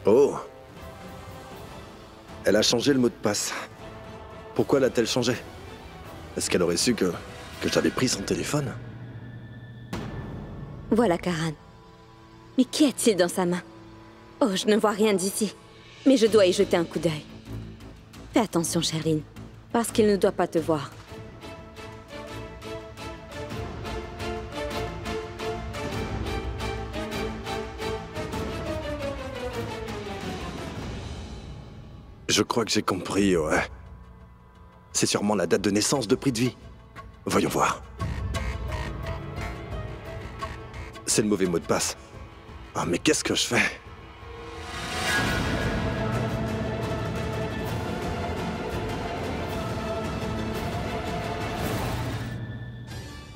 Oh. Elle a changé le mot de passe. Pourquoi l'a-t-elle changé? Est-ce qu'elle aurait su que j'avais pris son téléphone? Voilà Karan. Mais qu'y a-t-il dans sa main? Oh, je ne vois rien d'ici. Mais je dois y jeter un coup d'œil. Fais attention, Sherline, parce qu'il ne doit pas te voir. Je crois que j'ai compris, ouais. C'est sûrement la date de naissance de Prithvi. Voyons voir. C'est le mauvais mot de passe. Ah, mais qu'est-ce que je fais?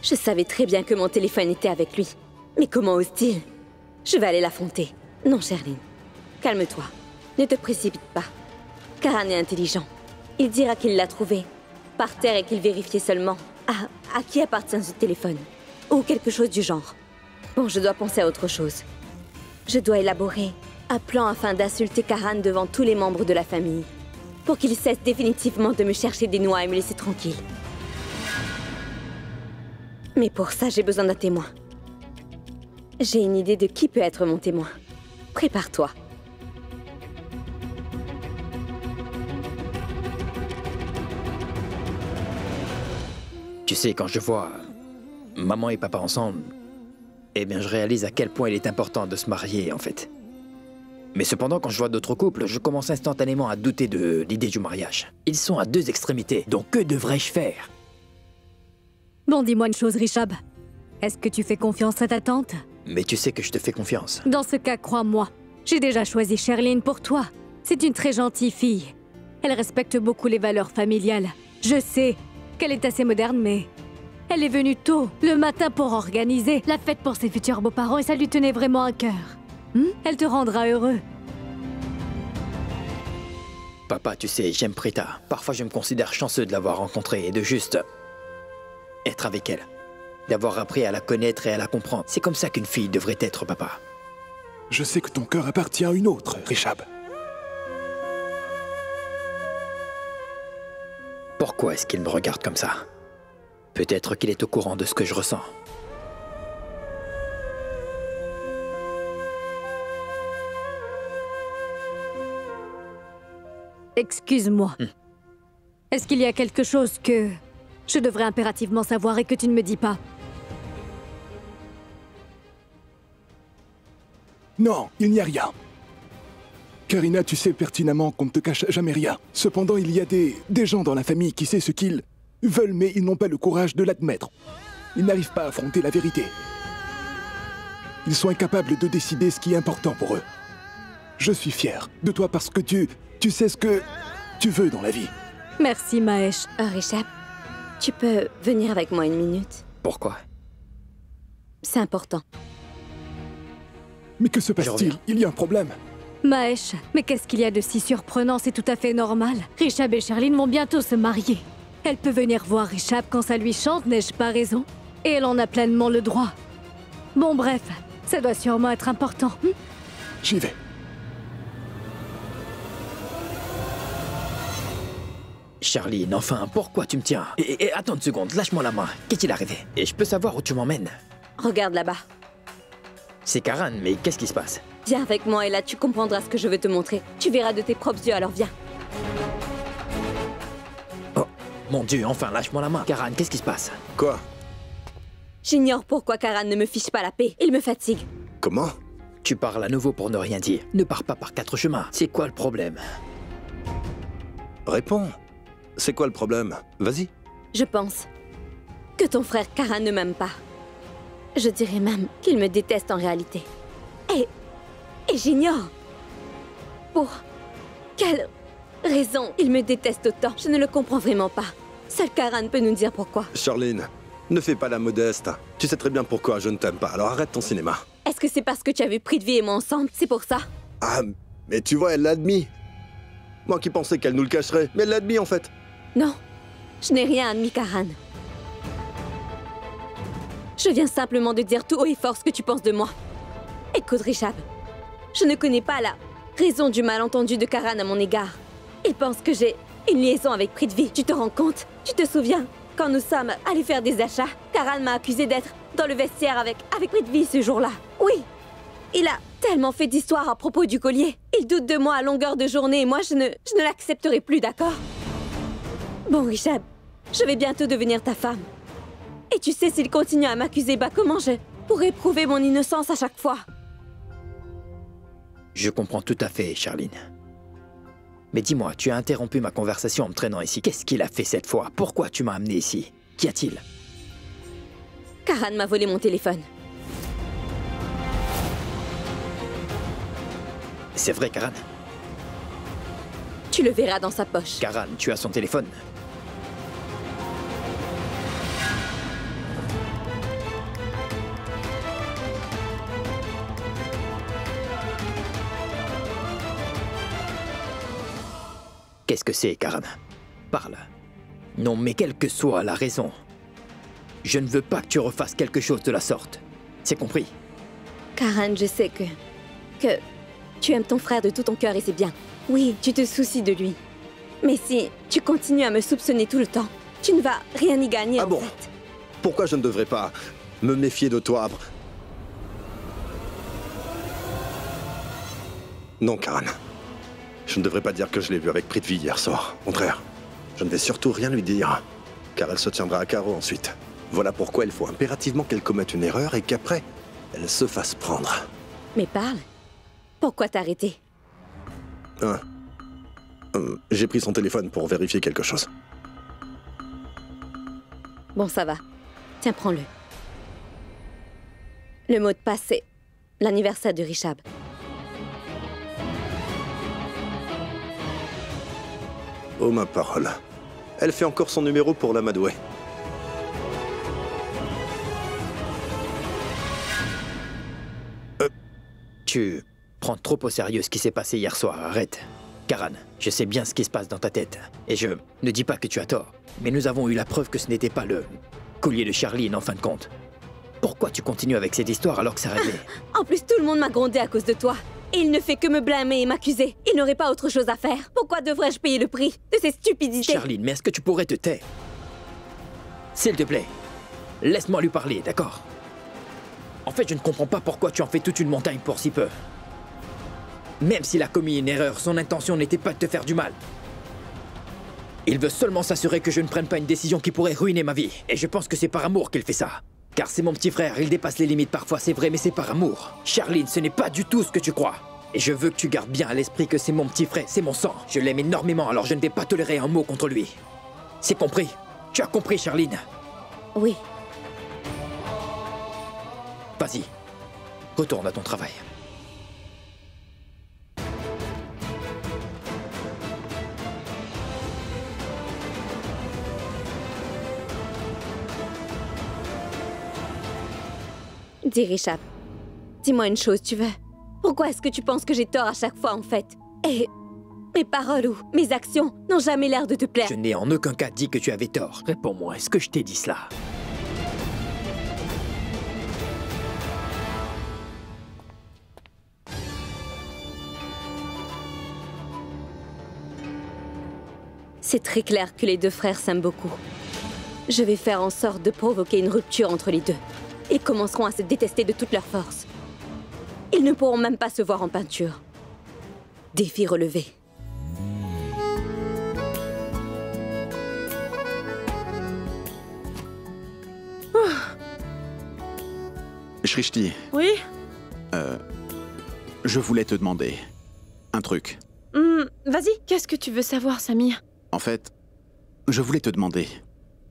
Je savais très bien que mon téléphone était avec lui. Mais comment ose-t-il? Je vais aller l'affronter. Non, Sherline. Calme-toi. Ne te précipite pas. Karan est intelligent. Il dira qu'il l'a trouvé par terre et qu'il vérifiait seulement à qui appartient ce téléphone. Ou quelque chose du genre. Bon, je dois penser à autre chose. Je dois élaborer un plan afin d'insulter Karan devant tous les membres de la famille. Pour qu'il cesse définitivement de me chercher des noix et me laisser tranquille. Mais pour ça, j'ai besoin d'un témoin. J'ai une idée de qui peut être mon témoin. Prépare-toi. Tu sais, quand je vois maman et papa ensemble, eh bien je réalise à quel point il est important de se marier, en fait. Mais cependant, quand je vois d'autres couples, je commence instantanément à douter de l'idée du mariage. Ils sont à deux extrémités, donc que devrais-je faire? Bon, dis-moi une chose, Rishabh. Est-ce que tu fais confiance à ta tante? Mais tu sais que je te fais confiance. Dans ce cas, crois-moi, j'ai déjà choisi Sherline pour toi. C'est une très gentille fille. Elle respecte beaucoup les valeurs familiales. Je sais qu'elle est assez moderne, mais elle est venue tôt, le matin, pour organiser la fête pour ses futurs beaux-parents et ça lui tenait vraiment à cœur. Elle te rendra heureux. Papa, tu sais, j'aime Prita. Parfois, je me considère chanceux de l'avoir rencontrée et de juste être avec elle. D'avoir appris à la connaître et à la comprendre. C'est comme ça qu'une fille devrait être, papa. Je sais que ton cœur appartient à une autre, Rishabh. Pourquoi est-ce qu'il me regarde comme ça? Peut-être qu'il est au courant de ce que je ressens. Excuse-moi. Est-ce qu'il y a quelque chose que je devrais impérativement savoir et que tu ne me dis pas? Non, il n'y a rien. Karina, tu sais pertinemment qu'on ne te cache jamais rien. Cependant, il y a des gens dans la famille qui savent ce qu'ils veulent, mais ils n'ont pas le courage de l'admettre. Ils n'arrivent pas à affronter la vérité. Ils sont incapables de décider ce qui est important pour eux. Je suis fier de toi parce que tu sais ce que tu veux dans la vie. Merci, Mahesh. Rishabh, tu peux venir avec moi une minute? Pourquoi? C'est important. Mais que se passe-t-il? Il y a un problème. Mahesh, mais qu'est-ce qu'il y a de si surprenant? C'est tout à fait normal. Rishabh et Sherline vont bientôt se marier. Elle peut venir voir Rishabh quand ça lui chante, n'ai-je pas raison? Et elle en a pleinement le droit. Bon, bref, ça doit sûrement être important. J'y vais. Sherline, enfin, pourquoi tu me tiens? Et attends une seconde, lâche-moi la main. Qu'est-il arrivé? Et je peux savoir où tu m'emmènes? Regarde là-bas. C'est Karan, mais qu'est-ce qui se passe? Viens avec moi et là tu comprendras ce que je veux te montrer. Tu verras de tes propres yeux, alors viens. Oh, mon Dieu, enfin, lâche-moi la main. Karan, qu'est-ce qui se passe? Quoi? J'ignore pourquoi Karan ne me fiche pas la paix. Il me fatigue. Comment? Tu parles à nouveau pour ne rien dire. Ne pars pas par quatre chemins. C'est quoi le problème? Réponds. C'est quoi le problème? Vas-y. Je pense que ton frère Karan ne m'aime pas. Je dirais même qu'il me déteste en réalité. Et j'ignore pour quelle raison il me déteste autant. Je ne le comprends vraiment pas. Seul Karan peut nous dire pourquoi. Sherline, ne fais pas la modeste. Tu sais très bien pourquoi je ne t'aime pas, alors arrête ton cinéma. Est-ce que c'est parce que tu as vu Prithvi et moi ensemble? C'est pour ça? Ah, mais tu vois, elle l'a admis. Moi qui pensais qu'elle nous le cacherait, mais elle l'a admis en fait. Non, je n'ai rien admis, Karan. Je viens simplement de dire tout haut et fort ce que tu penses de moi. Écoute, Rishabh, je ne connais pas raison du malentendu de Karan à mon égard. Il pense que j'ai une liaison avec Prithvi. Tu te rends compte? Tu te souviens? Quand nous sommes allés faire des achats, Karan m'a accusé d'être dans le vestiaire avec Prithvi ce jour-là. Oui, il a tellement fait d'histoires à propos du collier. Il doute de moi à longueur de journée et moi je ne l'accepterai plus, d'accord? Bon, Rishabh, je vais bientôt devenir ta femme. Et tu sais, s'il continue à m'accuser, comment je pourrais prouver mon innocence à chaque fois? Je comprends tout à fait, Charline. Mais dis-moi, tu as interrompu ma conversation en me traînant ici. Qu'est-ce qu'il a fait cette fois? Pourquoi tu m'as amené ici? Qu'y a-t-il? Karan m'a volé mon téléphone. C'est vrai, Karan? Tu le verras dans sa poche. Karan, tu as son téléphone? Qu'est-ce que c'est, Karan? Parle. Non, mais quelle que soit la raison, je ne veux pas que tu refasses quelque chose de la sorte. C'est compris? Karan, je sais que tu aimes ton frère de tout ton cœur et c'est bien. Oui, tu te soucies de lui. Mais si tu continues à me soupçonner tout le temps, tu ne vas rien y gagner, en fait. Pourquoi je ne devrais pas me méfier de toi? Non, Karan. Je ne devrais pas dire que je l'ai vu avec Prithvi hier soir. Au contraire, je ne vais surtout rien lui dire, car elle se tiendra à carreau ensuite. Voilà pourquoi il faut impérativement qu'elle commette une erreur et qu'après, elle se fasse prendre. Mais parle. Pourquoi t'arrêter? J'ai pris son téléphone pour vérifier quelque chose. Bon, ça va. Tiens, prends-le. Le mot de passe, c'est l'anniversaire de Rishabh. Oh ma parole. Elle fait encore son numéro pour l'amadouer. Tu prends trop au sérieux ce qui s'est passé hier soir, arrête. Karan, je sais bien ce qui se passe dans ta tête. Et je ne dis pas que tu as tort. Mais nous avons eu la preuve que ce n'était pas le collier de Charline en fin de compte. Pourquoi tu continues avec cette histoire alors que c'est réglé? En plus, tout le monde m'a grondé à cause de toi. Et il ne fait que me blâmer et m'accuser. Il n'aurait pas autre chose à faire. Pourquoi devrais-je payer le prix de ces stupidités? Charline, mais est-ce que tu pourrais te taire? S'il te plaît, laisse-moi lui parler, d'accord? En fait, je ne comprends pas pourquoi tu en fais toute une montagne pour si peu. Même s'il a commis une erreur, son intention n'était pas de te faire du mal. Il veut seulement s'assurer que je ne prenne pas une décision qui pourrait ruiner ma vie. Et je pense que c'est par amour qu'il fait ça. Car c'est mon petit frère, il dépasse les limites parfois, c'est vrai, mais c'est par amour. Charline, ce n'est pas du tout ce que tu crois. Et je veux que tu gardes bien à l'esprit que c'est mon petit frère, c'est mon sang. Je l'aime énormément, alors je ne vais pas tolérer un mot contre lui. C'est compris? Tu as compris, Charline? Oui. Vas-y, retourne à ton travail. Dis, Rishabh, dis-moi une chose, tu veux? Pourquoi est-ce que tu penses que j'ai tort à chaque fois, en fait? Et mes paroles ou mes actions n'ont jamais l'air de te plaire. Je n'ai en aucun cas dit que tu avais tort. Réponds-moi, est-ce que je t'ai dit cela? C'est très clair que les deux frères s'aiment beaucoup. Je vais faire en sorte de provoquer une rupture entre les deux. Ils commenceront à se détester de toute leur force. Ils ne pourront même pas se voir en peinture. Défi relevé. Shrishti. Oui? Je voulais te demander un truc. Vas-y, qu'est-ce que tu veux savoir, Samir? En fait, je voulais te demander,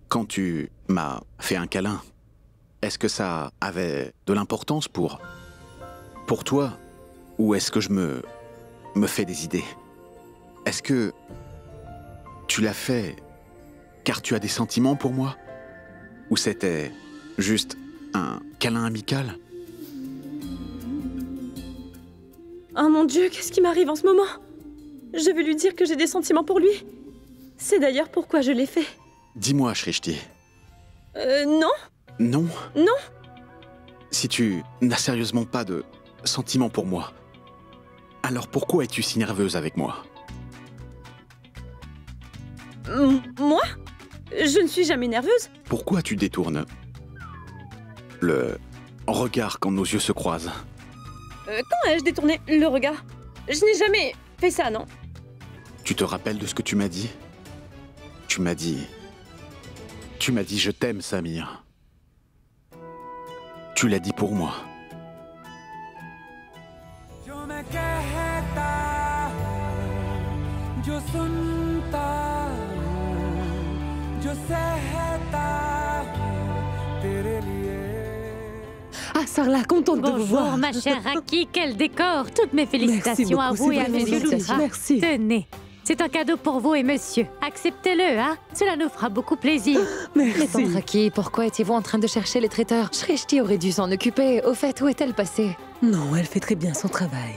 quand tu m'as fait un câlin, est-ce que ça avait de l'importance pour toi, ou est-ce que je me fais des idées? Est-ce que tu l'as fait car tu as des sentiments pour moi? Ou c'était juste un câlin amical? Oh mon Dieu, qu'est-ce qui m'arrive en ce moment? Je vais lui dire que j'ai des sentiments pour lui. C'est d'ailleurs pourquoi je l'ai fait. Dis-moi, Shrishti. Non? Non? Non? Si tu n'as sérieusement pas de sentiments pour moi, Alors pourquoi es-tu si nerveuse avec moi? Moi? Je ne suis jamais nerveuse. Pourquoi tu détournes le regard quand nos yeux se croisent? Quand ai-je détourné le regard? Je n'ai jamais fait ça, non? Tu te rappelles de ce que tu m'as dit? Tu m'as dit je t'aime, Samir. Tu l'as dit pour moi. Ah, Sarla, contente de vous voir. Bonjour, ma chère Raki, quel décor! Toutes mes félicitations à vous et à Monsieur Lutra. Merci. Tenez, c'est un cadeau pour vous et monsieur. Acceptez-le, hein? Cela nous fera beaucoup plaisir. Merci. Mais tante Raki, pourquoi étiez-vous en train de chercher les traiteurs? Shrishti aurait dû s'en occuper. Au fait, où est-elle passée? Non, elle fait très bien son travail.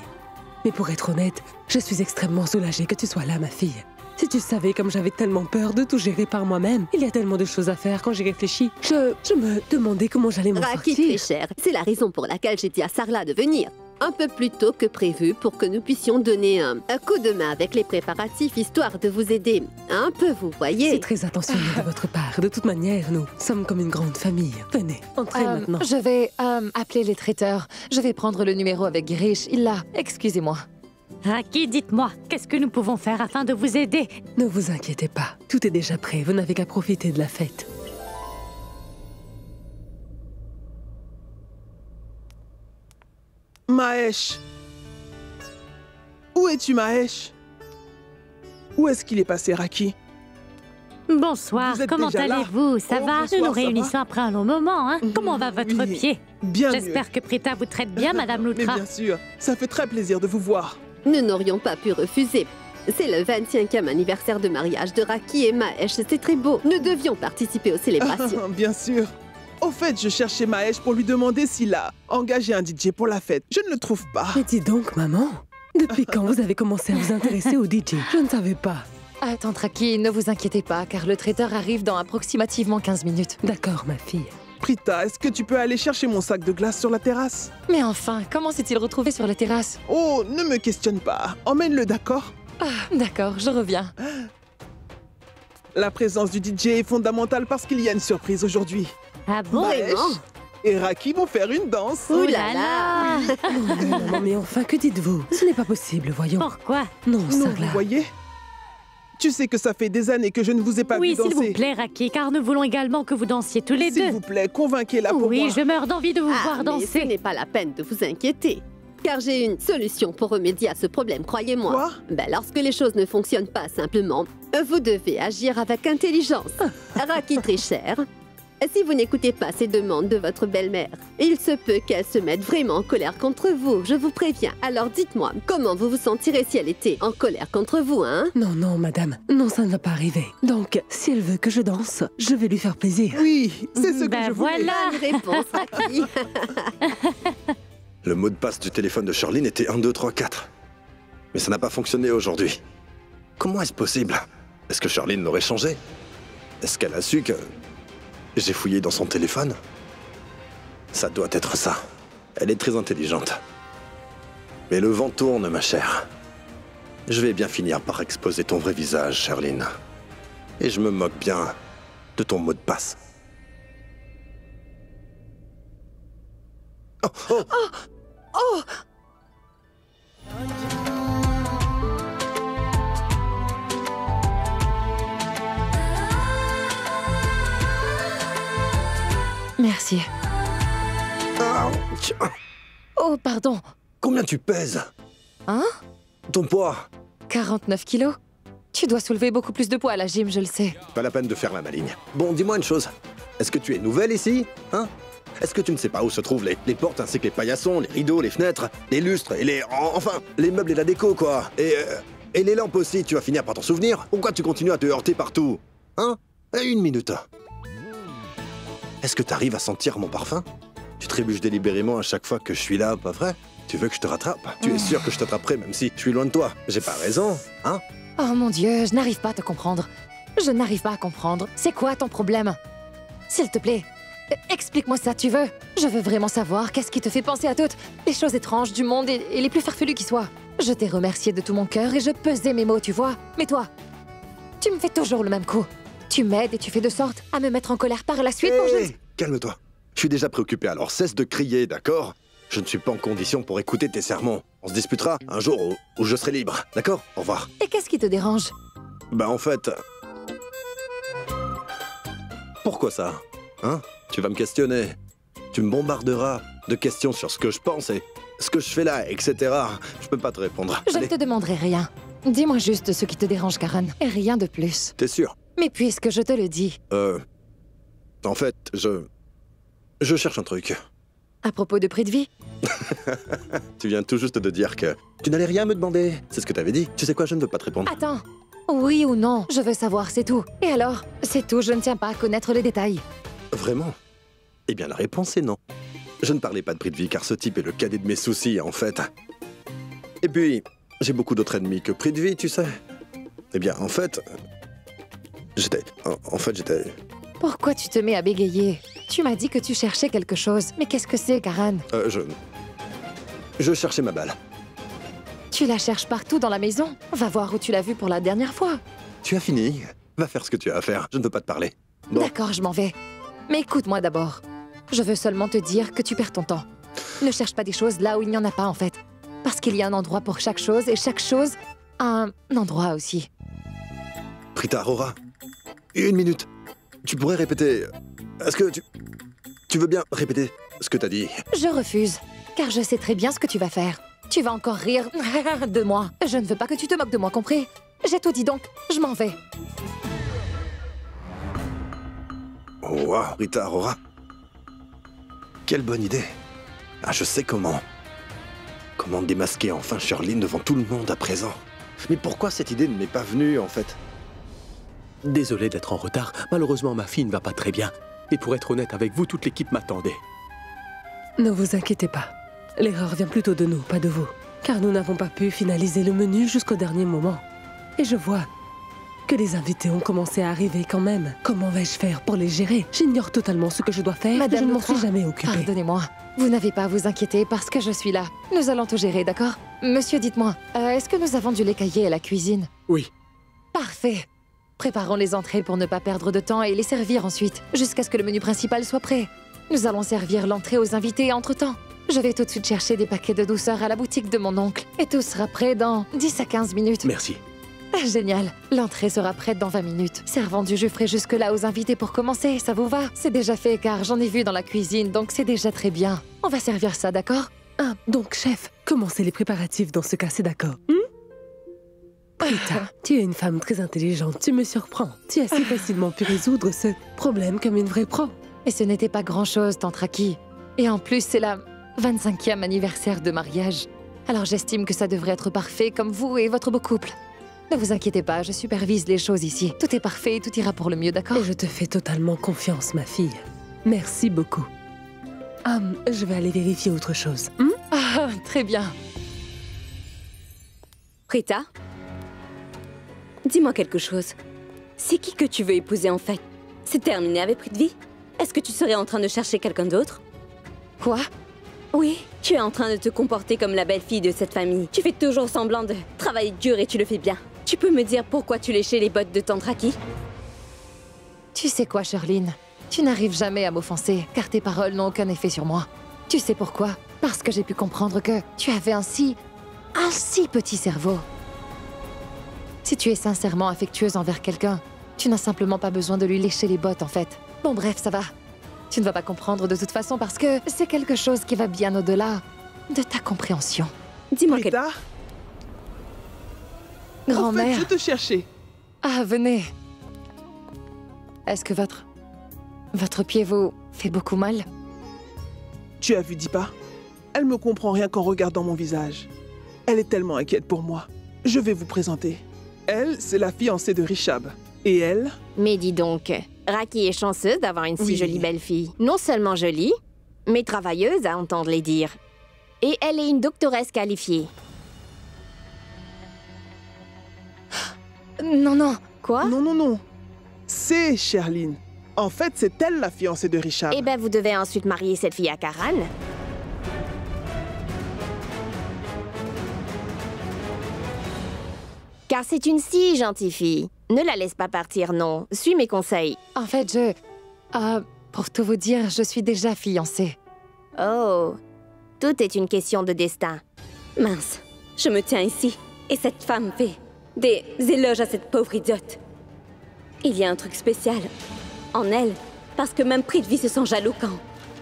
Mais pour être honnête, je suis extrêmement soulagée que tu sois là, ma fille. Si tu savais comme j'avais tellement peur de tout gérer par moi-même, il y a tellement de choses à faire quand j'y réfléchis. Je me demandais comment j'allais m'en Raki, sortir. très cher, c'est la raison pour laquelle j'ai dit à Sarla de venir. Un peu plus tôt que prévu pour que nous puissions donner un coup de main avec les préparatifs, histoire de vous aider un peu, vous voyez. C'est très attentionné de votre part. De toute manière, nous sommes comme une grande famille. Venez, entrez maintenant. Je vais appeler les traiteurs. Je vais prendre le numéro avec Girish. Il l'a. Excusez-moi. Raki, dites-moi, qu'est-ce que nous pouvons faire afin de vous aider? Ne vous inquiétez pas, tout est déjà prêt. Vous n'avez qu'à profiter de la fête. Mahesh! Où es-tu, Mahesh? Où est-ce qu'il est passé, Raki? Bonsoir, Vous êtes comment déjà là? allez-vous? Ça Oh, va? bonsoir, Nous nous ça réunissons va? après un long moment, hein? Comment va votre Oui, pied? Bien mieux. J'espère que Prita vous traite bien, Madame Mais Lutra. bien sûr, ça fait très plaisir de vous voir. Nous n'aurions pas pu refuser. C'est le 25e anniversaire de mariage de Raki et Mahesh, c'est très beau. Nous devions participer aux célébrations. Bien sûr. Au fait, je cherchais Mahesh pour lui demander s'il a engagé un DJ pour la fête. Je ne le trouve pas. Mais dis donc, maman, depuis quand vous avez commencé à vous intéresser au DJ? Je ne savais pas. Ah, tante Raki, ne vous inquiétez pas, car le traiteur arrive dans approximativement 15 minutes. D'accord, ma fille. Prita, est-ce que tu peux aller chercher mon sac de glace sur la terrasse? Mais enfin, comment s'est-il retrouvé sur la terrasse? Oh, ne me questionne pas. Emmène-le, d'accord? Ah, d'accord, je reviens. La présence du DJ est fondamentale parce qu'il y a une surprise aujourd'hui. Ah bon? Mahesh et Raki vont faire une danse. Ouh là là! Non, maman, mais enfin, que dites-vous? Ce n'est pas possible, voyons. Pourquoi? Non, Non, Sarla. vous voyez? Tu sais que ça fait des années que je ne vous ai pas Oui, vu danser. s'il vous plaît, Raki, car nous voulons également que vous dansiez tous les S'il deux. vous plaît, convainquez-la pour Oui, moi. je meurs d'envie de vous Ah, voir mais ce danser. n'est pas la peine de vous inquiéter. Car j'ai une solution pour remédier à ce problème, croyez-moi. Quoi? Ben, lorsque les choses ne fonctionnent pas simplement, vous devez agir avec intelligence. Raki, très cher, si vous n'écoutez pas ces demandes de votre belle-mère, il se peut qu'elle se mette vraiment en colère contre vous, je vous préviens. Alors dites-moi, comment vous vous sentirez si elle était en colère contre vous, hein? Non, non, madame. Non, ça ne va pas arriver. Donc, si elle veut que je danse, je vais lui faire plaisir. Oui, c'est ce que Ben je voulais. voilà. Bonne réponse, Raki. Le mot de passe du téléphone de Charline était 1, 2, 3, 4. Mais ça n'a pas fonctionné aujourd'hui. Comment est-ce possible? Est-ce que Charline l'aurait changé? Est-ce qu'elle a su que j'ai fouillé dans son téléphone? Ça doit être ça. Elle est très intelligente. Mais le vent tourne, ma chère. Je vais bien finir par exposer ton vrai visage, Charline. Et je me moque bien de ton mot de passe. Oh, oh. Oh! Merci. Ouch. Oh, pardon. Combien tu pèses? Hein? Ton poids? 49 kilos? Tu dois soulever beaucoup plus de poids à la gym, je le sais. Pas la peine de faire la maligne. Bon, dis-moi une chose. Est-ce que tu es nouvelle ici? Hein? Est-ce que tu ne sais pas où se trouvent les portes ainsi que les paillassons, les rideaux, les fenêtres, les lustres et les... Enfin, les meubles et la déco, quoi. Et les lampes aussi, tu vas finir par t'en souvenir? Pourquoi tu continues à te heurter partout? Hein? Une minute. Est-ce que t'arrives à sentir mon parfum? Tu trébuches délibérément à chaque fois que je suis là, pas vrai? Tu veux que je te rattrape? Tu es sûr que je t'attraperai même si je suis loin de toi? J'ai pas raison, hein? Oh mon Dieu, je n'arrive pas à te comprendre. Je n'arrive pas à comprendre. C'est quoi ton problème? S'il te plaît, explique-moi ça, tu veux? Je veux vraiment savoir qu'est-ce qui te fait penser à toutes les choses étranges du monde et les plus farfelues qui soient. Je t'ai remercié de tout mon cœur et je pesais mes mots, tu vois. Mais toi, tu me fais toujours le même coup. Tu m'aides et tu fais de sorte à me mettre en colère par la suite pour Hé, calme-toi. Je suis déjà préoccupé, alors cesse de crier, d'accord? Je ne suis pas en condition pour écouter tes sermons. On se disputera un jour où je serai libre, d'accord? Au revoir. Et qu'est-ce qui te dérange? Bah en fait... Pourquoi ça? Hein? Tu vas me questionner. Tu me bombarderas de questions sur ce que je pense et ce que je fais là, etc. Je peux pas te répondre. Je ne te demanderai rien. Dis-moi juste ce qui te dérange, Karen, et rien de plus. T'es sûr? Mais puisque je te le dis... En fait, je cherche un truc. À propos de prix de vie? Tu viens tout juste de dire que tu n'allais rien me demander. C'est ce que t'avais dit. Tu sais quoi, je ne veux pas te répondre. Attends. Oui ou non, je veux savoir, c'est tout. Et alors? C'est tout, je ne tiens pas à connaître les détails. Vraiment? Eh bien, la réponse est non. Je ne parlais pas de prix de vie, car ce type est le cadet de mes soucis, en fait. Et puis, j'ai beaucoup d'autres ennemis que prix de vie, tu sais. Eh bien, en fait... j'étais... Pourquoi tu te mets à bégayer? Tu m'as dit que tu cherchais quelque chose. Mais qu'est-ce que c'est, Karen? Je cherchais ma balle. Tu la cherches partout dans la maison? Va voir où tu l'as vue pour la dernière fois. Tu as fini? Va faire ce que tu as à faire. Je ne veux pas te parler. Bon. D'accord, je m'en vais. Mais écoute-moi d'abord. Je veux seulement te dire que tu perds ton temps. Ne cherche pas des choses là où il n'y en a pas, en fait. Parce qu'il y a un endroit pour chaque chose, et chaque chose a un endroit aussi. Prita Aurora, 1 minute. Tu pourrais répéter... Est-ce que tu veux bien répéter ce que t'as dit? Je refuse, car je sais très bien ce que tu vas faire. Tu vas encore rire de moi. Je ne veux pas que tu te moques de moi, compris? J'ai tout dit donc, je m'en vais. Wow, Rita Aurora. Quelle bonne idée. Ah, je sais comment. Comment démasquer enfin Sherlyn devant tout le monde à présent. Mais pourquoi cette idée ne m'est pas venue, en fait? Désolé d'être en retard. Malheureusement, ma fille ne va pas très bien. Et pour être honnête avec vous, toute l'équipe m'attendait. Ne vous inquiétez pas. L'erreur vient plutôt de nous, pas de vous. Car nous n'avons pas pu finaliser le menu jusqu'au dernier moment. Et je vois que les invités ont commencé à arriver quand même. Comment vais-je faire pour les gérer? J'ignore totalement ce que je dois faire. Madame, je ne m'en suis jamais occupée. Pardonnez-moi. Vous n'avez pas à vous inquiéter parce que je suis là. Nous allons tout gérer, d'accord? Monsieur, dites-moi, est-ce que nous avons du lait caillé à la cuisine? Oui. Parfait. Préparons les entrées pour ne pas perdre de temps et les servir ensuite, jusqu'à ce que le menu principal soit prêt. Nous allons servir l'entrée aux invités entre-temps. Je vais tout de suite chercher des paquets de douceur à la boutique de mon oncle. Et tout sera prêt dans 10 à 15 minutes. Merci. Génial. L'entrée sera prête dans 20 minutes. Servant du jus frais jusque-là aux invités pour commencer, ça vous va? C'est déjà fait car j'en ai vu dans la cuisine, donc c'est déjà très bien. On va servir ça, d'accord? Ah, donc chef, commencez les préparatifs dans ce cas, c'est d'accord? Rita, tu es une femme très intelligente, tu me surprends. Tu as si facilement pu résoudre ce problème comme une vraie pro. Et ce n'était pas grand-chose, Tante Raki. Et en plus, c'est la 25e anniversaire de mariage. Alors j'estime que ça devrait être parfait comme vous et votre beau couple. Ne vous inquiétez pas, je supervise les choses ici. Tout est parfait et tout ira pour le mieux, d'accord? Et je te fais totalement confiance, ma fille. Merci beaucoup. Je vais aller vérifier autre chose. Ah, très bien. Rita, dis-moi quelque chose. C'est qui que tu veux épouser en fait? C'est terminé avec prix de vie? Est-ce que tu serais en train de chercher quelqu'un d'autre? Quoi? Oui, tu es en train de te comporter comme la belle-fille de cette famille. Tu fais toujours semblant de travailler dur et tu le fais bien. Tu peux me dire pourquoi tu léchais les bottes de Tante Raki? Tu sais quoi, Sherlyn? Tu n'arrives jamais à m'offenser, car tes paroles n'ont aucun effet sur moi. Tu sais pourquoi? Parce que j'ai pu comprendre que tu avais un si petit cerveau. Si tu es sincèrement affectueuse envers quelqu'un, tu n'as simplement pas besoin de lui lécher les bottes, en fait. Bon, bref, ça va. Tu ne vas pas comprendre de toute façon parce que c'est quelque chose qui va bien au-delà de ta compréhension. Dis-moi Rita, Grand-mère. En fait, je te cherchais. Ah, venez. Est-ce que votre pied vous fait beaucoup mal? Tu as vu Dipa? Elle me comprend rien qu'en regardant mon visage. Elle est tellement inquiète pour moi. Je vais vous présenter. Elle, c'est la fiancée de Rishab. Et elle... Mais dis donc, Raki est chanceuse d'avoir une si jolie belle-fille. Non seulement jolie, mais travailleuse à entendre les dire. Et elle est une doctoresse qualifiée. Non, non. Quoi? Non. C'est Sherlyn. En fait, c'est elle la fiancée de Rishab. Eh ben, vous devez ensuite marier cette fille à Karan. Car c'est une si gentille fille. Ne la laisse pas partir, non. Suis mes conseils. En fait, pour tout vous dire, je suis déjà fiancée. Oh, tout est une question de destin. Mince, je me tiens ici, et cette femme fait des éloges à cette pauvre idiote. Il y a un truc spécial en elle, parce que même Prithvi se sent jaloux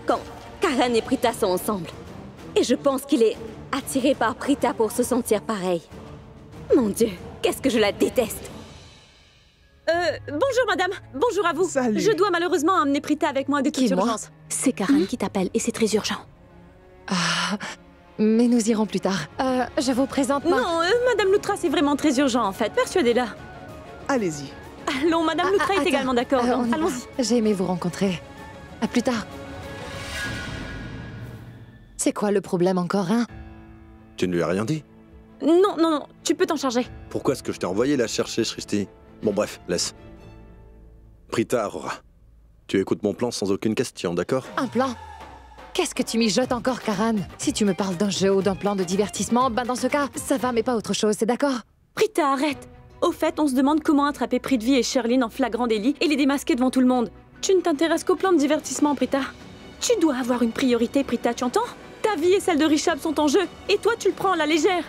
quand Karan et Prita sont ensemble. Et je pense qu'il est attiré par Prita pour se sentir pareil. Mon Dieu, qu'est-ce que je la déteste. Bonjour madame, bonjour à vous. Salut. Je dois malheureusement amener Prita avec moi de toute urgence. C'est Karan qui t'appelle et c'est très urgent. Ah, mais nous irons plus tard. Je vous présente ma... Non, madame Loutra, c'est vraiment très urgent en fait, persuadez-la. Allez-y. Allons, madame Loutra est également d'accord, donc allons-y. J'ai aimé vous rencontrer. À plus tard. C'est quoi le problème encore, hein? Tu ne lui as rien dit? Non, tu peux t'en charger. Pourquoi est-ce que je t'ai envoyé la chercher, Shrishti? Bon bref, laisse. Prita Arora, tu écoutes mon plan sans aucune question, d'accord? Un plan? Qu'est-ce que tu mijotes encore, Karan? Si tu me parles d'un jeu ou d'un plan de divertissement, ben dans ce cas, ça va mais pas autre chose, c'est d'accord? Prita, arrête. Au fait, on se demande comment attraper Prithvi et Sherlyn en flagrant délit et les démasquer devant tout le monde. Tu ne t'intéresses qu'au plan de divertissement, Prita. Tu dois avoir une priorité, Prita, tu entends? Ta vie et celle de Rishabh sont en jeu, et toi tu le prends à la légère.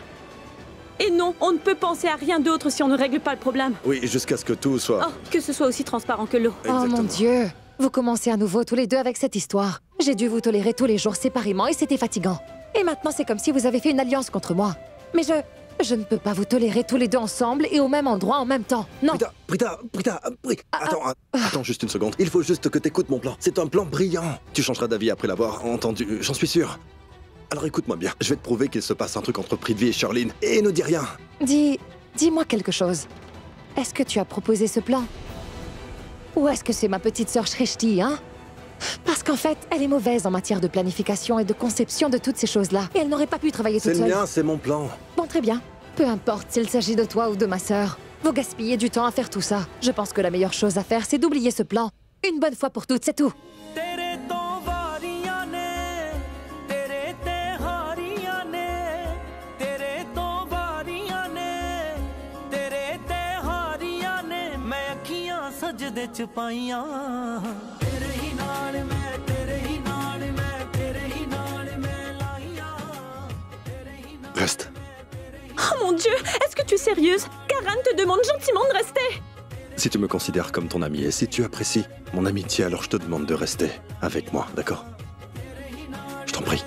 Et non, on ne peut penser à rien d'autre si on ne règle pas le problème. Oui, jusqu'à ce que tout soit... Oh, que ce soit aussi transparent que l'eau. Oh mon Dieu! Vous commencez à nouveau tous les deux avec cette histoire. J'ai dû vous tolérer tous les jours séparément et c'était fatigant. Et maintenant c'est comme si vous avez fait une alliance contre moi. Mais je ne peux pas vous tolérer tous les deux ensemble et au même endroit en même temps. Non. Prita, attends juste une seconde. Il faut juste que t'écoutes mon plan. C'est un plan brillant. Tu changeras d'avis après l'avoir entendu, j'en suis sûr. Alors écoute-moi bien, je vais te prouver qu'il se passe un truc entre Prithvi et Sherlyn. Et ne dis rien. Dis-moi quelque chose. Est-ce que tu as proposé ce plan? Ou est-ce que c'est ma petite sœur Shrishti, hein? Parce qu'en fait, elle est mauvaise en matière de planification et de conception de toutes ces choses-là. Et elle n'aurait pas pu travailler toute seule. C'est le mien, c'est mon plan. Bon, très bien. Peu importe s'il s'agit de toi ou de ma sœur. Vous gaspillez du temps à faire tout ça. Je pense que la meilleure chose à faire, c'est d'oublier ce plan. Une bonne fois pour toutes, c'est tout. Reste. Oh mon Dieu, est-ce que tu es sérieuse? Karan te demande gentiment de rester. Si tu me considères comme ton ami et si tu apprécies mon amitié, alors je te demande de rester avec moi, d'accord? Je t'en prie.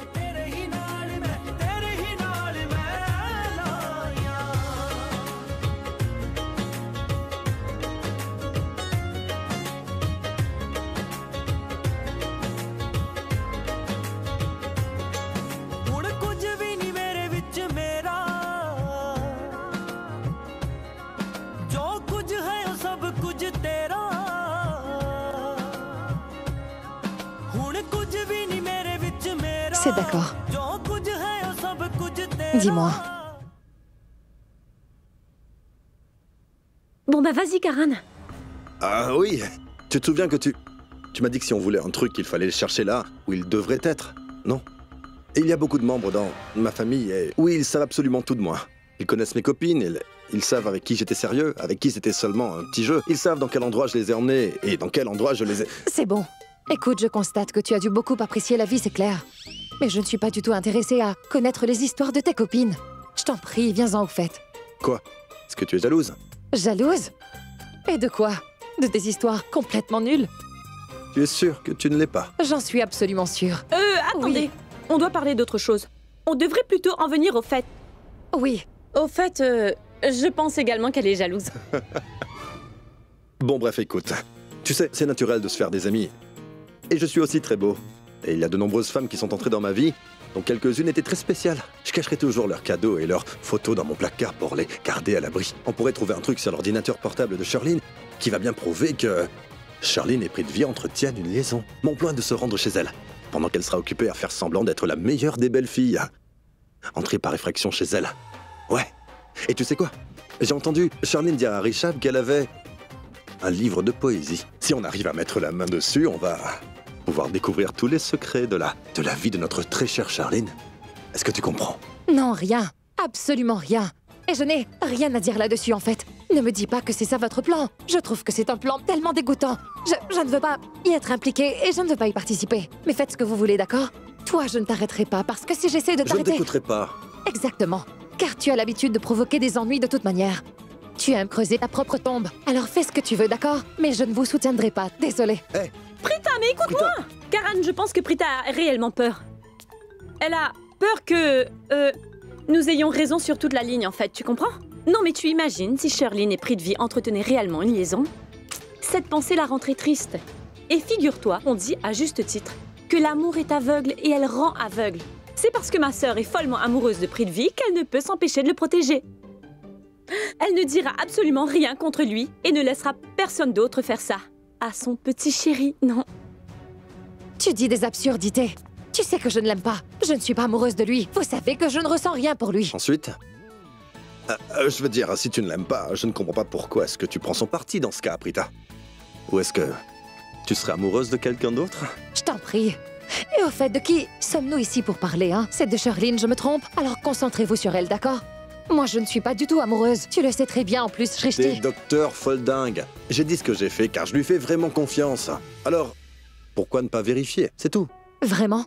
C'est d'accord. Dis-moi. Bon bah vas-y, Karan. Ah oui, tu te souviens que tu m'as dit que si on voulait un truc, il fallait le chercher là où il devrait être, non? Et il y a beaucoup de membres dans ma famille et oui, ils savent absolument tout de moi. Ils connaissent mes copines, ils savent avec qui j'étais sérieux, avec qui c'était seulement un petit jeu. Ils savent dans quel endroit je les ai emmenés et dans quel endroit je les ai... C'est bon. Écoute, je constate que tu as dû beaucoup apprécier la vie, c'est clair. Mais je ne suis pas du tout intéressée à connaître les histoires de tes copines. Je t'en prie, viens-en au fait. Quoi? Est-ce que tu es jalouse? Jalouse? Et de quoi? De tes histoires complètement nulles? Tu es sûre que tu ne l'es pas? J'en suis absolument sûre. Attendez. Oui. On doit parler d'autre chose. On devrait plutôt en venir au fait. Oui. Au fait, je pense également qu'elle est jalouse. Bon, bref, écoute. Tu sais, c'est naturel de se faire des amis. Et je suis aussi très beau. Et il y a de nombreuses femmes qui sont entrées dans ma vie, dont quelques-unes étaient très spéciales. Je cacherai toujours leurs cadeaux et leurs photos dans mon placard pour les garder à l'abri. On pourrait trouver un truc sur l'ordinateur portable de Sherlyn qui va bien prouver que Sherlyn et Prithvi entretiennent une liaison. Mon plan est de se rendre chez elle, pendant qu'elle sera occupée à faire semblant d'être la meilleure des belles filles. Entrer par effraction chez elle. Ouais. Et tu sais quoi? J'ai entendu Sherlyn dire à Rishabh qu'elle avait un livre de poésie. Si on arrive à mettre la main dessus, on va pouvoir découvrir tous les secrets de la vie de notre très chère Sherlyn. Est-ce que tu comprends? Non, rien. Absolument rien. Et je n'ai rien à dire là-dessus, en fait. Ne me dis pas que c'est ça votre plan. Je trouve que c'est un plan tellement dégoûtant. Je ne veux pas y être impliquée et je ne veux pas y participer. Mais faites ce que vous voulez, d'accord? Toi, je ne t'arrêterai pas, parce que si j'essaie de Je ne t'arrêter... t'écouterai pas. Exactement. Car tu as l'habitude de provoquer des ennuis de toute manière. Tu aimes creuser ta propre tombe. Alors fais ce que tu veux, d'accord? Mais je ne vous soutiendrai pas, désolée. Hey. Prita, mais écoute-moi! Karan, je pense que Prita a réellement peur. Elle a peur que... nous ayons raison sur toute la ligne, en fait, tu comprends? Non, mais tu imagines si Sherlyn et Prithvi entretenaient réellement une liaison? Cette pensée la rendrait triste. Et figure-toi, on dit à juste titre que l'amour est aveugle et elle rend aveugle. C'est parce que ma sœur est follement amoureuse de Prithvi qu'elle ne peut s'empêcher de le protéger. Elle ne dira absolument rien contre lui et ne laissera personne d'autre faire ça. À son petit chéri, non. Tu dis des absurdités. Tu sais que je ne l'aime pas. Je ne suis pas amoureuse de lui. Vous savez que je ne ressens rien pour lui. Ensuite, je veux dire, si tu ne l'aimes pas, je ne comprends pas pourquoi est-ce que tu prends son parti dans ce cas, Prita. Ou est-ce que tu serais amoureuse de quelqu'un d'autre? Je t'en prie. Et au fait, de qui sommes-nous ici pour parler, hein? C'est de Sherlyn, je me trompe? Alors concentrez-vous sur elle, d'accord? Moi, je ne suis pas du tout amoureuse. Tu le sais très bien, en plus, T'es Shrishti. docteur foldingue. J'ai dit ce que j'ai fait car je lui fais vraiment confiance. Alors, pourquoi ne pas vérifier? C'est tout. Vraiment?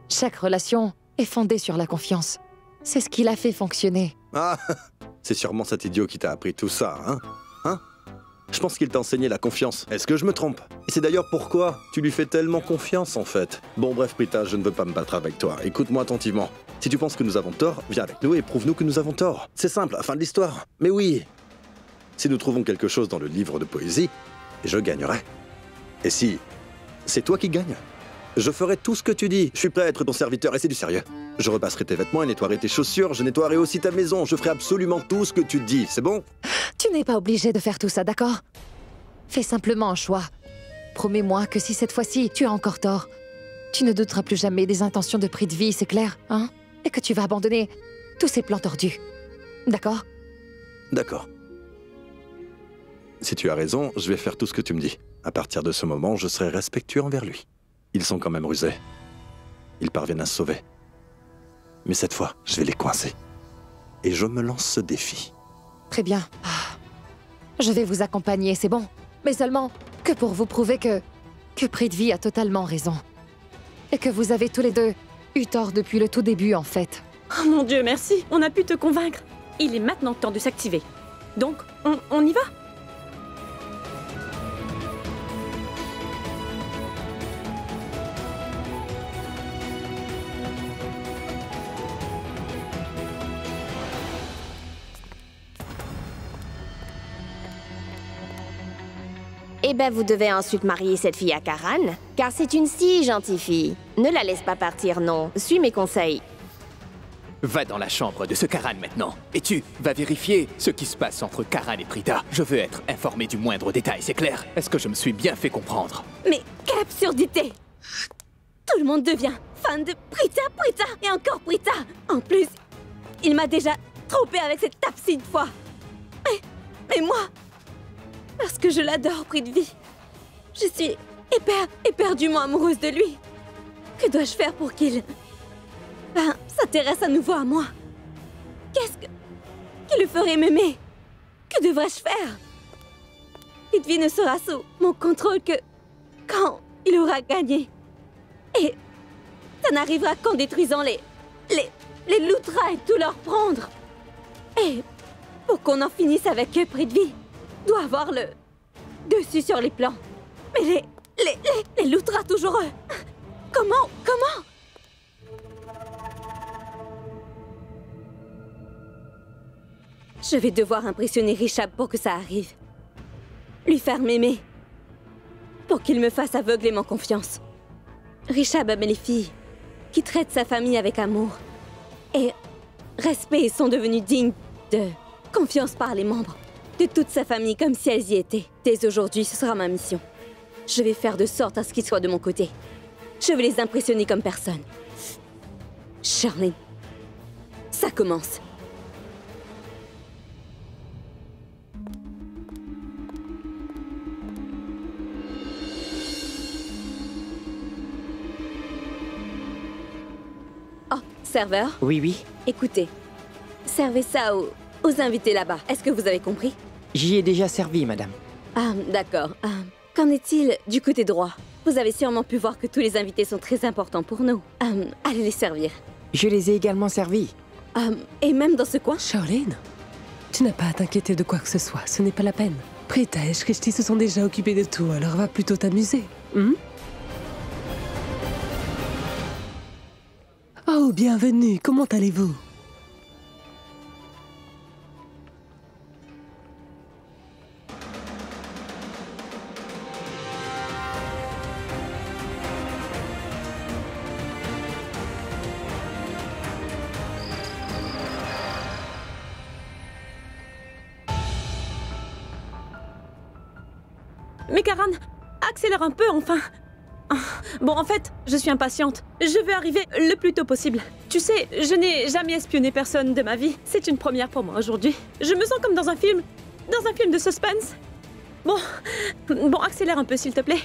Chaque relation est fondée sur la confiance. C'est ce qui l'a fait fonctionner. Ah, c'est sûrement cet idiot qui t'a appris tout ça, hein? Je pense qu'il t'a enseigné la confiance. Est-ce que je me trompe? Et c'est d'ailleurs pourquoi tu lui fais tellement confiance, en fait. Bon, bref, Prita, je ne veux pas me battre avec toi. Écoute-moi attentivement. Si tu penses que nous avons tort, viens avec nous et prouve-nous que nous avons tort. C'est simple, fin de l'histoire. Mais oui, si nous trouvons quelque chose dans le livre de poésie, je gagnerai. Et si c'est toi qui gagnes, je ferai tout ce que tu dis. Je suis prêt à être ton serviteur et c'est du sérieux. Je repasserai tes vêtements et nettoierai tes chaussures, je nettoierai aussi ta maison. Je ferai absolument tout ce que tu dis, c'est bon? Tu n'es pas obligé de faire tout ça, d'accord? Fais simplement un choix. Promets-moi que si cette fois-ci tu as encore tort, tu ne douteras plus jamais des intentions de Prithvi, c'est clair, hein? Et que tu vas abandonner tous ces plans tordus. D'accord? D'accord. Si tu as raison, je vais faire tout ce que tu me dis. À partir de ce moment, je serai respectueux envers lui. Ils sont quand même rusés. Ils parviennent à se sauver. Mais cette fois, je vais les coincer. Et je me lance ce défi. Très bien. Je vais vous accompagner, c'est bon. Mais seulement que pour vous prouver que Prithvi a totalement raison. Et que vous avez tous les deux eu tort depuis le tout début, en fait. Oh mon Dieu, merci. On a pu te convaincre. Il est maintenant temps de s'activer. Donc, on y va? Eh ben, vous devez ensuite marier cette fille à Karan, car c'est une si gentille fille. Ne la laisse pas partir, non. Suis mes conseils. Va dans la chambre de ce Karan maintenant. Et tu vas vérifier ce qui se passe entre Karan et Prita. Je veux être informé du moindre détail, c'est clair? Est-ce que je me suis bien fait comprendre? Mais quelle absurdité! Tout le monde devient fan de Prita, et encore Prita! En plus, il m'a déjà trompé avec cette tape-ci une fois. Mais moi, parce que je l'adore, Prithvi, je suis éperdument amoureuse de lui. Que dois-je faire pour qu'il s'intéresse à nouveau à moi? Qu'est-ce qui le ferait m'aimer? Que devrais-je faire? Prithvi ne sera sous mon contrôle que quand il aura gagné. Et ça n'arrivera qu'en détruisant les Luthra et tout leur prendre. Et pour qu'on en finisse avec eux, Prithvi doit avoir le dessus sur les plans. Mais les Luthra toujours eux. Comment? Je vais devoir impressionner Rishab pour que ça arrive. Lui faire m'aimer. Pour qu'il me fasse aveuglément confiance. Rishab aime les filles qui traitent sa famille avec amour et respect et sont devenues dignes de confiance par les membres de toute sa famille comme si elles y étaient. Dès aujourd'hui, ce sera ma mission. Je vais faire de sorte à ce qu'ils soient de mon côté. Je vais les impressionner comme personne. Sherlyn, ça commence. Oh, serveur? Oui. Écoutez, servez ça aux invités là-bas. Est-ce que vous avez compris? J'y ai déjà servi, madame. Ah, d'accord. Qu'en est-il du côté droit? Vous avez sûrement pu voir que tous les invités sont très importants pour nous. Allez les servir. Je les ai également servis. Et même dans ce coin? Charlene, tu n'as pas à t'inquiéter de quoi que ce soit, ce n'est pas la peine. Prita et Shrishti se sont déjà occupés de tout, alors va plutôt t'amuser. Oh, bienvenue, comment allez-vous? Mais Karan, accélère un peu enfin. Bon, en fait, je suis impatiente. Je veux arriver le plus tôt possible. Tu sais, je n'ai jamais espionné personne de ma vie. C'est une première pour moi aujourd'hui. Je me sens comme dans un film de suspense. Bon, accélère un peu s'il te plaît.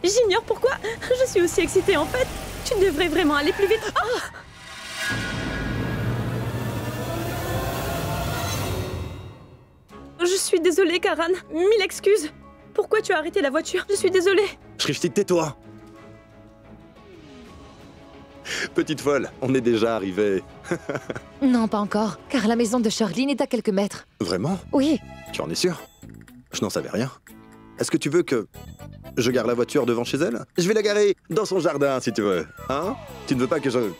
J'ignore pourquoi je suis aussi excitée en fait. Tu devrais vraiment aller plus vite. Je suis désolée, Karan. 1000 excuses. Pourquoi tu as arrêté la voiture? Je suis désolée. Shrishti, tais-toi. Petite folle, on est déjà arrivé. Non, pas encore, car la maison de Charlene est à quelques mètres. Vraiment? Oui. Tu en es sûr? Je n'en savais rien. Est-ce que tu veux que je gare la voiture devant chez elle? Je vais la garer dans son jardin, si tu veux. Hein? Tu ne veux pas que je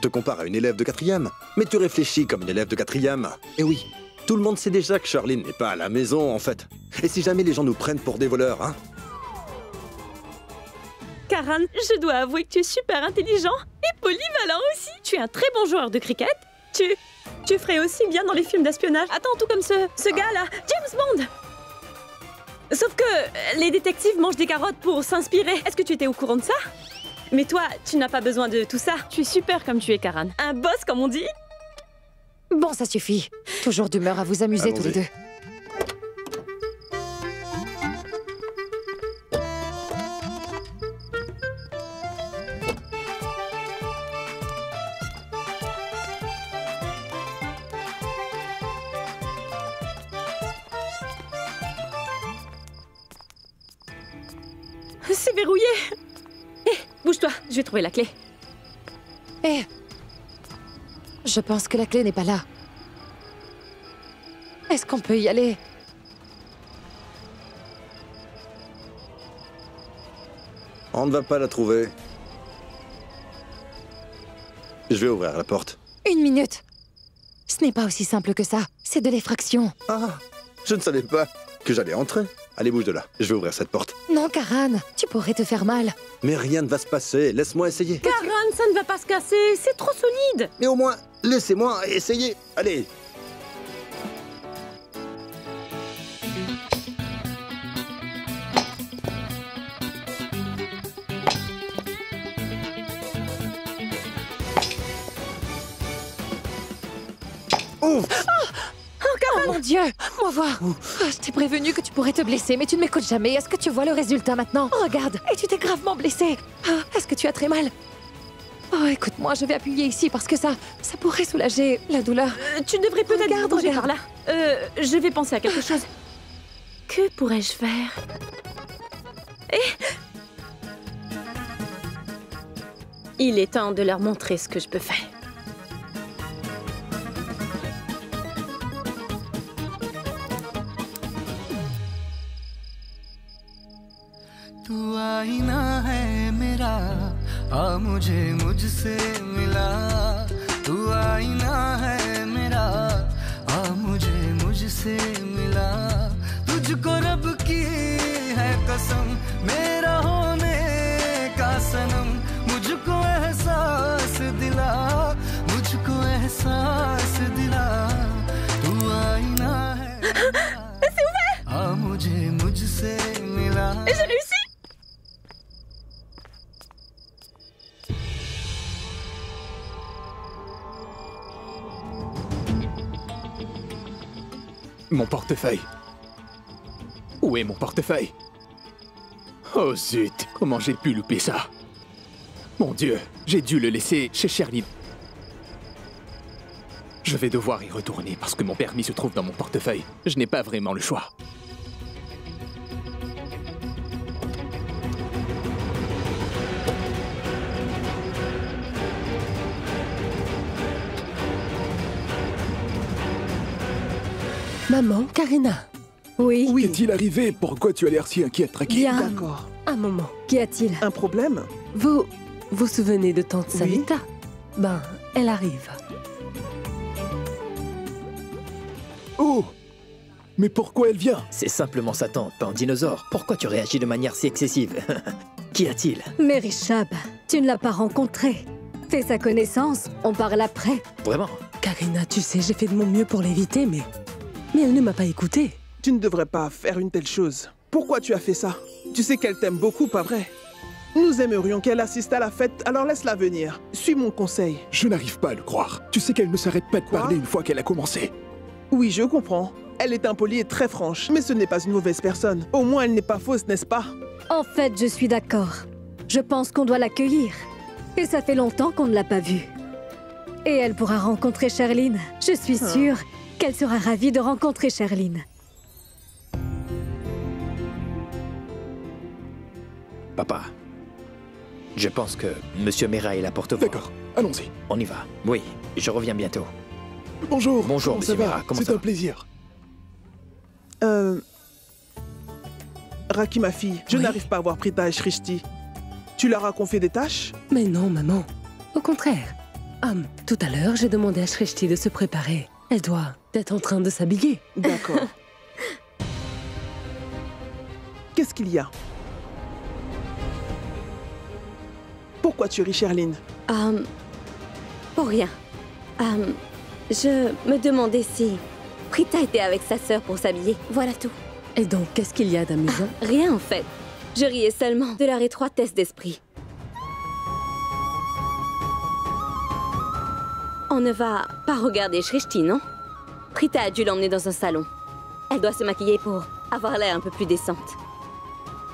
te compare à une élève de 4e? Mais tu réfléchis comme une élève de 4e. Et oui, tout le monde sait déjà que Charlene n'est pas à la maison, en fait. Et si jamais les gens nous prennent pour des voleurs, hein? Karan, je dois avouer que tu es super intelligent et polyvalent aussi. Tu es un très bon joueur de cricket. Tu ferais aussi bien dans les films d'espionnage. Attends, tout comme ce gars-là, James Bond. Sauf que les détectives mangent des carottes pour s'inspirer. Est-ce que tu étais au courant de ça? Mais toi, tu n'as pas besoin de tout ça. Tu es super comme tu es, Karan. Un boss, comme on dit. Bon, ça suffit. Toujours d'humeur à vous amuser tous les deux. C'est verrouillé. Bouge-toi, je vais trouver la clé. Je pense que la clé n'est pas là. Est-ce qu'on peut y aller? On ne va pas la trouver. Je vais ouvrir la porte. 1 minute. Ce n'est pas aussi simple que ça. C'est de l'effraction. Ah, je ne savais pas que j'allais entrer. Allez, bouge de là. Je vais ouvrir cette porte. Non, Karan, tu pourrais te faire mal. Mais rien ne va se passer. Laisse-moi essayer. Karan, ça ne va pas se casser. C'est trop solide. Mais au moins, laissez-moi essayer. Allez. Ouf! Oh mon Dieu! Moi voir! Je t'ai prévenu que tu pourrais te blesser, mais tu ne m'écoutes jamais. Est-ce que tu vois le résultat maintenant? Regarde! Et tu t'es gravement blessé! Est-ce que tu as très mal? Oh, écoute-moi, je vais appuyer ici parce que ça pourrait soulager la douleur. Tu devrais peut-être bouger par regarde. là. Je vais penser à quelque chose. Que pourrais-je faire? Il est temps de leur montrer ce que je peux faire. तू आईना है मेरा आ मुझे मुझसे मिला तू आईना है मेरा आ मुझे मुझसे मिला तुझको रब की है कसम मेरा होने का सनम मुझको एहसास दिला तू आईना है आ मुझे मुझसे मिला J'ai réussi! Mon portefeuille. Où est mon portefeuille? Oh zut, comment j'ai pu louper ça? Mon Dieu, j'ai dû le laisser chez Charlene. Je vais devoir y retourner parce que mon permis se trouve dans mon portefeuille. Je n'ai pas vraiment le choix. Maman, Karina. Oui. Qu'est-il arrivé? Pourquoi tu as l'air si inquiète, Raki? Bien. D'accord. Un moment. Qu'y a-t-il? Un problème? Vous vous souvenez de tante Oui. Savita? Ben, elle arrive. Oh! Mais pourquoi elle vient? C'est simplement sa tante, pas un dinosaure. Pourquoi tu réagis de manière si excessive? Qu'y a-t-il? Mais Richab, tu ne l'as pas rencontré. Fais sa connaissance, on parle après. Vraiment? Karina, tu sais, j'ai fait de mon mieux pour l'éviter, mais elle ne m'a pas écoutée. Tu ne devrais pas faire une telle chose. Pourquoi tu as fait ça? Tu sais qu'elle t'aime beaucoup, pas vrai? Nous aimerions qu'elle assiste à la fête, alors laisse-la venir. Suis mon conseil. Je n'arrive pas à le croire. Tu sais qu'elle ne s'arrête pas de parler une fois qu'elle a commencé. Oui, je comprends. Elle est impolie et très franche, mais ce n'est pas une mauvaise personne. Au moins, elle n'est pas fausse, n'est-ce pas? En fait, je suis d'accord. Je pense qu'on doit l'accueillir. Et ça fait longtemps qu'on ne l'a pas vue. Et elle pourra rencontrer Sherline. Je suis sûre qu'elle sera ravie de rencontrer Sherline. Papa, je pense que Monsieur Mera est la porte-voix. D'accord, allons-y. On y va. Oui, je reviens bientôt. Bonjour. Bonjour, Comment Monsieur ça va? Mera, comment C'est ça un va? plaisir. Raki, ma fille, je n'arrive pas à voir Prita et Shrishti. Tu leur as confié des tâches? Mais non, maman. Au contraire. Tout à l'heure, j'ai demandé à Shrishti de se préparer. Elle doit être en train de s'habiller. D'accord. Qu'est-ce qu'il y a? Pourquoi tu ris, Sherline? Pour rien. Je me demandais si Prita était avec sa sœur pour s'habiller. Voilà tout. Et donc, qu'est-ce qu'il y a d'amusant? Rien en fait. Je riais seulement de leur étroitesse d'esprit. On ne va pas regarder Shrishti, non? Prita a dû l'emmener dans un salon. Elle doit se maquiller pour avoir l'air un peu plus décente.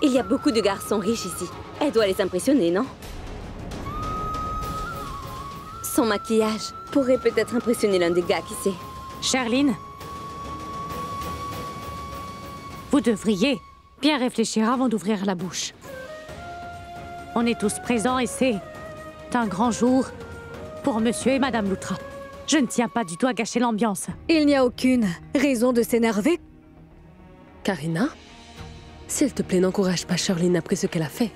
Il y a beaucoup de garçons riches ici. Elle doit les impressionner, non? Son maquillage pourrait peut-être impressionner l'un des gars, qui sait. Sherline, vous devriez bien réfléchir avant d'ouvrir la bouche. On est tous présents et c'est un grand jour pour Monsieur et Madame Loutra. Je ne tiens pas du tout à gâcher l'ambiance. Il n'y a aucune raison de s'énerver. Karina, s'il te plaît, n'encourage pas Sherline après ce qu'elle a fait.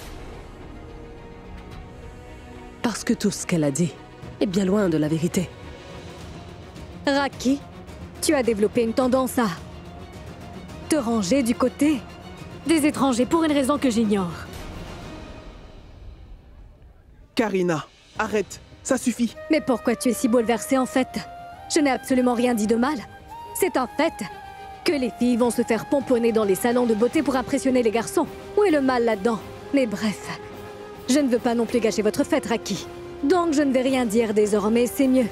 Parce que tout ce qu'elle a dit est bien loin de la vérité. Raki, tu as développé une tendance à te ranger du côté des étrangers pour une raison que j'ignore. Karina, arrête, ça suffit. Mais pourquoi tu es si bouleversée en fait? Je n'ai absolument rien dit de mal. C'est un fait que les filles vont se faire pomponner dans les salons de beauté pour impressionner les garçons. Où est le mal là-dedans? Mais bref, je ne veux pas non plus gâcher votre fête, Raki. Donc je ne vais rien dire désormais, c'est mieux.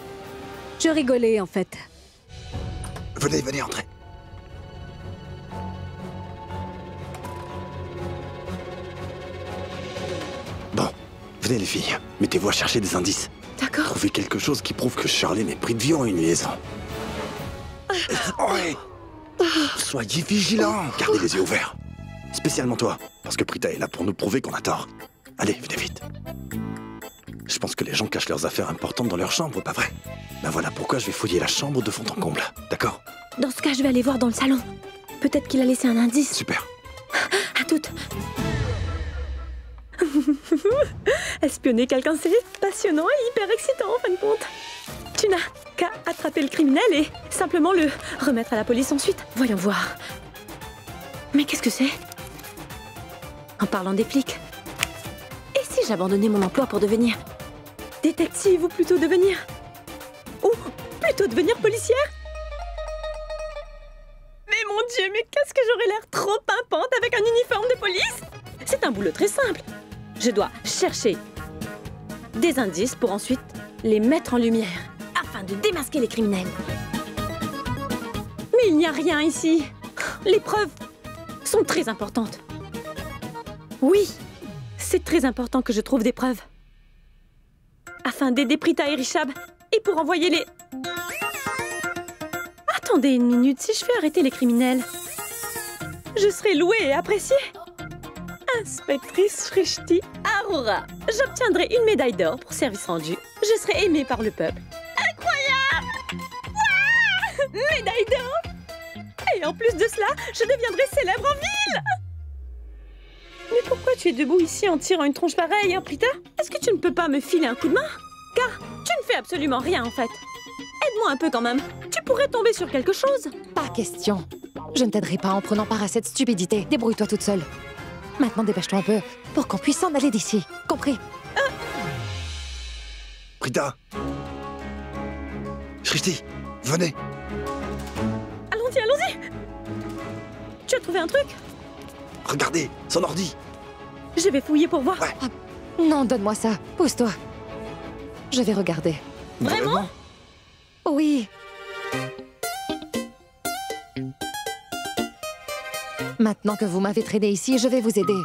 Je rigolais en fait. Venez, entrez. Bon, venez les filles, mettez-vous à chercher des indices. D'accord. Trouvez quelque chose qui prouve que Sherline et Prithvi ont une liaison. Ouais. Soyez vigilants, gardez les yeux ouverts. Spécialement toi, parce que Prita est là pour nous prouver qu'on a tort. Allez, venez vite. Je pense que les gens cachent leurs affaires importantes dans leur chambre, pas vrai? Ben voilà pourquoi je vais fouiller la chambre de fond en comble, d'accord? Dans ce cas, je vais aller voir dans le salon. Peut-être qu'il a laissé un indice. Super. À toutes. Espionner quelqu'un, c'est passionnant et hyper excitant en fin de compte. Tu n'as qu'à attraper le criminel et simplement le remettre à la police ensuite. Voyons voir. Mais qu'est-ce que c'est? En parlant des flics, et si j'abandonnais mon emploi pour devenir détective ou plutôt devenir policière? Mais mon Dieu, mais qu'est-ce que j'aurais l'air trop pimpante avec un uniforme de police? C'est un boulot très simple. Je dois chercher des indices pour ensuite les mettre en lumière afin de démasquer les criminels. Mais il n'y a rien ici. Les preuves sont très importantes. Oui, c'est très important que je trouve des preuves. Afin d'aider Prita et Richab et pour envoyer les Attendez une minute, si je fais arrêter les criminels, je serai louée et appréciée. Inspectrice Shrishti Arora. J'obtiendrai une médaille d'or pour service rendu. Je serai aimée par le peuple. Incroyable! Ouah! Médaille d'or! Et en plus de cela, je deviendrai célèbre en ville! Mais pourquoi tu es debout ici en tirant une tronche pareille, hein, Prita? Est-ce que tu ne peux pas me filer un coup de main? Car tu ne fais absolument rien, en fait. Aide-moi un peu quand même. Tu pourrais tomber sur quelque chose. Pas question. Je ne t'aiderai pas en prenant part à cette stupidité. Débrouille-toi toute seule. Maintenant, dépêche-toi un peu pour qu'on puisse s'en aller d'ici. Compris? Prita! Shrishti, venez! Allons-y, allons-y! Tu as trouvé un truc? Regardez, son ordi! Je vais fouiller pour voir. Ouais. Non, donne-moi ça. Pousse-toi. Je vais regarder. Vraiment? Oui. Maintenant que vous m'avez traîné ici, je vais vous aider.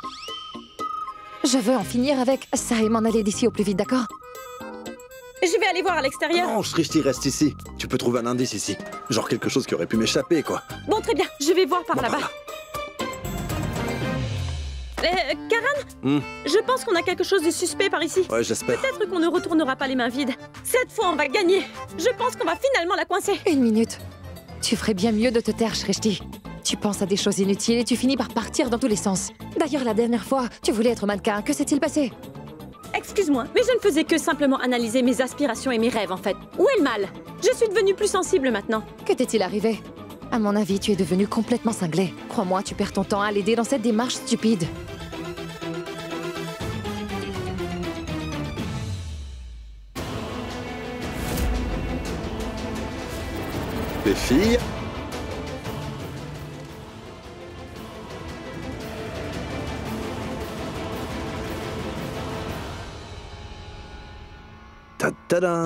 Je veux en finir avec ça et m'en aller d'ici au plus vite, d'accord? Je vais aller voir à l'extérieur. Non, Shrishti, reste ici. Tu peux trouver un indice ici. Genre quelque chose qui aurait pu m'échapper, quoi. Bon, très bien. Je vais voir par Bon, là-bas. Karan, je pense qu'on a quelque chose de suspect par ici. Ouais, j'espère. Peut-être qu'on ne retournera pas les mains vides. Cette fois, on va gagner. Je pense qu'on va finalement la coincer. Une minute. Tu ferais bien mieux de te taire, Shrishti. Tu penses à des choses inutiles et tu finis par partir dans tous les sens. D'ailleurs, la dernière fois, tu voulais être mannequin. Que s'est-il passé? Excuse-moi, mais je ne faisais que simplement analyser mes aspirations et mes rêves, en fait. Où est le mal? Je suis devenue plus sensible maintenant. Que t'est-il arrivé? À mon avis, tu es devenu complètement cinglé. Crois-moi, tu perds ton temps à l'aider dans cette démarche stupide. Les filles? Ta-ta-da!